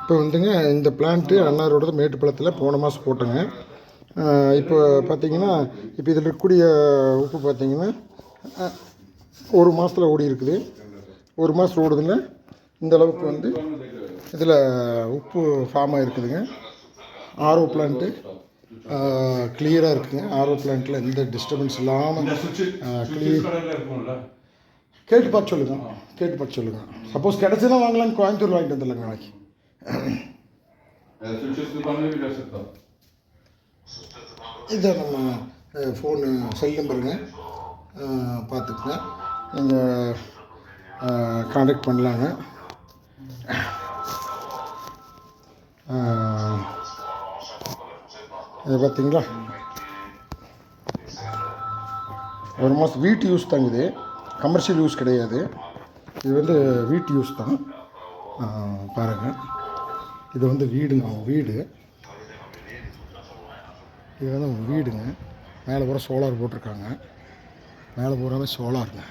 இப்போ வந்துங்க இந்த பிளான்ட்டு அன்னாரோடது மேட்டுப்பாளையத்தில் போன மாதம் போட்டோங்க. இப்போ பார்த்தீங்கன்னா இப்போ இதில் இருக்கக்கூடிய உப்பு பார்த்தீங்கன்னா ஒரு மாதத்தில் ஓடி இருக்குது. ஒரு மாதம் ஓடுதுங்க. இந்த அளவுக்கு வந்து இதில் உப்பு ஃபார்ம் ஆகிருக்குதுங்க. ஆர்ஓ பிளான்ட்டு கிளியராக இருக்குதுங்க. ஆர்ஓ பிளான்ட்டில் எந்த டிஸ்டர்பன்ஸ் இல்லாமல் கேட்டு பார்த்து சொல்லுங்கள். சப்போஸ் கிடச்சுன்னா வாங்கலான்னு கோயம்புத்தூர் வாங்கிட்டு வந்துடலாங்க நாளைக்கு. இதை நம்ம ஃபோனு செல் நம்பருங்க, பார்த்துக்குங்க. நீங்கள் கான்டாக்ட் பண்ணலாங்க. இதை பார்த்தீங்களா, ஒரு மாதம் வீட்டு யூஸ் தாங்க. இது கமர்ஷியல் யூஸ் கிடையாது. இது வந்து வீட்டு யூஸ் தான். பாருங்கள், இது வந்து வீடுங்க. வீடு இது வந்து வீடுங்க. மேலே பூரா சோலார் போட்டிருக்காங்க. மேலே பூராவே சோலாருங்க.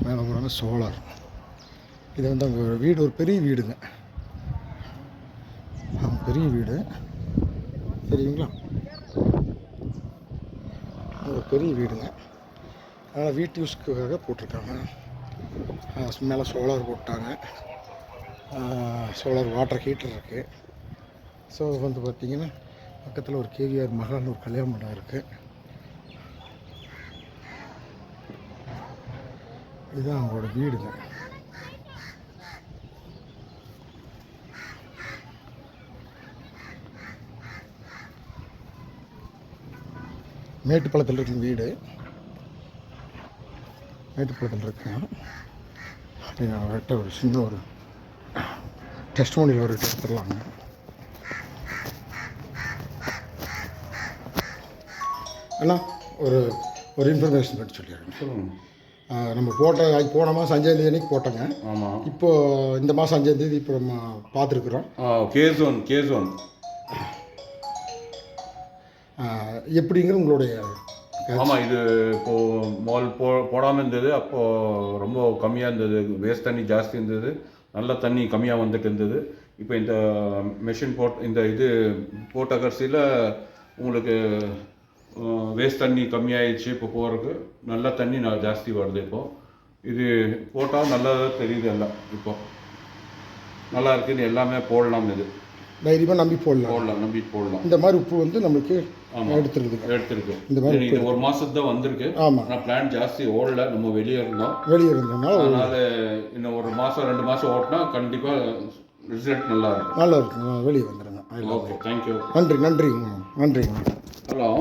மேலே பூராவே சோலார். இது வந்து அவங்க வீடு ஒரு பெரிய வீடுங்க. பெரிய வீடு தெரியுங்களா? ஒரு பெரிய வீடுங்க. அதனால் வீட்டு யூஸ்க்காக போட்டிருக்காங்க. மேலே சோலார் போட்டாங்க. சோலார் வாட்டர் ஹீட்டர் இருக்குது. ஸோ வந்து பார்த்திங்கன்னா பக்கத்தில் ஒரு கேவிஆர் மகால்னு ஒரு கல்யாண மண்டபம் இருக்குது. இதுதான் அவங்களோட வீடுங்க. மேட்டுப்பாளையத்தில் இருக்கிற வீடு. மேட்டுப்பாளையத்தில் இருக்குங்க. அவர்கிட்ட ஒரு சின்ன ஒரு டெஸ்ட்மோனியில் ஒரு எடுத்துடலாங்க. அண்ணா ஒரு ஒரு இன்ஃபர்மேஷன் பற்றி சொல்லிடுறேன். நம்ம போன மாதம் 5ஆம் தேதி போட்டோங்க. ஆமாம். இப்போது இந்த மாதம் 5ஆம் தேதி இப்போ நம்ம பார்த்துருக்குறோம். கேசோன் எப்படிங்கிற உங்களுடைய. ஆமாம், இது இப்போது போடாமல் இருந்தது. அப்போது ரொம்ப கம்மியாக இருந்தது. வேஸ்ட் தண்ணி ஜாஸ்தி இருந்தது. நல்ல தண்ணி கம்மியாக வந்துட்டு இருந்தது. இப்போ இந்த மெஷின் இந்த இது போட்ட கடைசியில் உங்களுக்கு வேஸ்ட் தண்ணி கம்மியாயிடுச்சு. இப்போ போகிறதுக்கு நல்ல தண்ணி ஜாஸ்தி வருது. இப்போது இது போட்டால் நல்லதாக தெரியுது. எல்லாம் இப்போ நல்லா இருக்குது. எல்லாமே போடலாம். இது தைரியமாக நம்பி போடலாம். இந்த மாதிரி உப்பு வந்து நம்மளுக்கு எடுத்துருக்கு. இந்த மாதிரி இது ஒரு மாதத்துக்கு தான் வந்திருக்கு. ஆமாம். ஆனால் பிளான் ஜாஸ்தி ஓடல. நம்ம வெளியே இருந்தோம்னால அதனால் இன்னும் ஒரு மாதம் 2 மாதம் ஓட்டினா கண்டிப்பாக ரிசல்ட் நல்லா இருக்கும். வெளியே வந்துடுங்க. Okay, thank you. நன்றிங்க. ஹலோ.